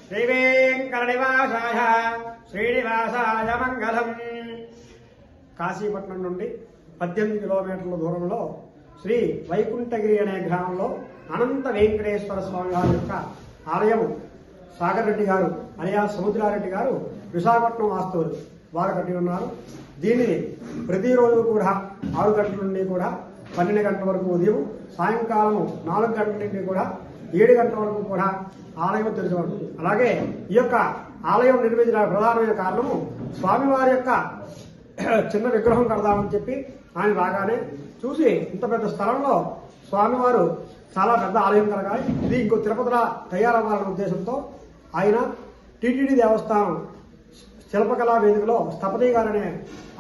శ్రీవేంకటనివాసాయ శ్రీనివాసాయ మంగళం. కాశీపట్నం నుండి 18 కిలోమీటర్ల దూరంలో శ్రీ వైకుంఠగిరి అనే గ్రామంలో అనంత వెంకటేశ్వర స్వామి వారి యొక్క ఆలయం సాగర్ రెడ్డి గారు అలియా సముద్రారెడ్డి గారు విశాఖపట్నం వాస్తవులు వారు కట్టి ఉన్నారు. దీనిని ప్రతిరోజు కూడా 6 గంటల నుండి కూడా 12 గంటల వరకు ఉదయం, సాయంకాలం 4 గంటల నుండి కూడా 7 గంటల వరకు కూడా ఆలయం తెరిచి ఉంటుంది. అలాగే ఈ యొక్క ఆలయం నిర్మించడానికి ప్రధానమైన కారణము స్వామివారి యొక్క చిన్న విగ్రహం కడదామని చెప్పి ఆయన రాగానే చూసి ఇంత పెద్ద స్థలంలో స్వామివారు చాలా పెద్ద ఆలయం కలగాలి, ఇది ఇంకో తిరుపతిలా తయారవ్వాలనే ఉద్దేశంతో ఆయన టీటీడీ దేవస్థానం శిల్పకళా వేదికలో స్థపతి గారనే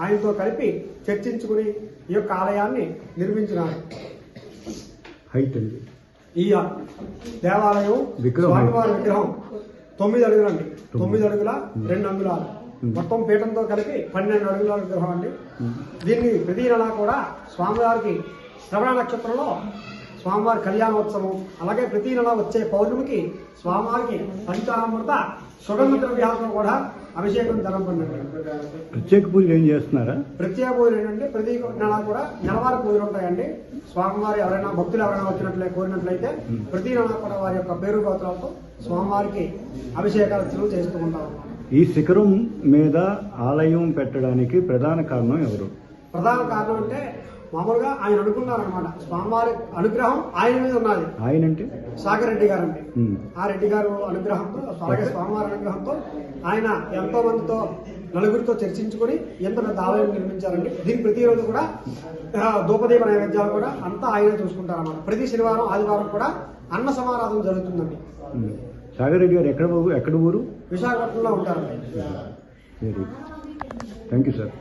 ఆయనతో కలిపి చర్చించుకుని ఈ యొక్క ఆలయాన్ని నిర్మించినారు. ఈ దేవాలయం స్వామివారి విగ్రహం 9 అడుగులండి, 9 అడుగుల 2 అంగుళాలు, మొత్తం పీఠంతో కలిపి 12 అడుగుల విగ్రహం అండి. దీన్ని ప్రతి నెలా కూడా స్వామివారికి శ్రవణ నక్షత్రంలో స్వామివారి కళ్యాణోత్సవం, అలాగే ప్రతి నెల వచ్చే పౌర్ణమికి స్వామివారికి పంచామృత సుగంధ ద్రవ్యాలతో కూడా అభిషేకం జరపబడింది. ప్రత్యేక పూజలు ఏం చేస్తున్నారా? ప్రత్యేక పూజలు ఏంటంటే ప్రతి నెల కూడా నెలవారి పూజలు ఉంటాయండి. స్వామివారి ఎవరైనా భక్తులు ఎవరైనా వచ్చినట్లే కోరినట్లయితే ప్రతి నెల కూడా వారి యొక్క పేరు గోత్రాలతో స్వామివారికి అభిషేకాలు చేస్తూ ఉంటారు. ఈ శిఖరం మీద ఆలయం పెట్టడానికి ప్రధాన కారణం ఎవరు? ప్రధాన కారణం అంటే మామూలుగా ఆయన అనుకున్నారనమాట, స్వామివారి అనుగ్రహం ఆయన మీద ఉన్నది. ఆయన అంటే సాగర్ రెడ్డి గారు అండి. ఆ రెడ్డి గారు అనుగ్రహంతో, అలాగే స్వామివారి అనుగ్రహంతో ఆయన ఎంతో మందితో నలుగురితో చర్చించుకుని ఎంత పెద్ద ఆలయం నిర్మించారండి. దీనికి ప్రతిరోజు కూడా ధూపదీప నైవేద్యాలు కూడా అంతా ఆయనే చూసుకుంటారన్నమాట. ప్రతి శనివారం ఆదివారం కూడా అన్న సమారాధన జరుగుతుందండి. సాగర్ రెడ్డి గారు ఎక్కడ ఊరు? విశాఖపట్నంలో ఉంటారండి. Thank you sir.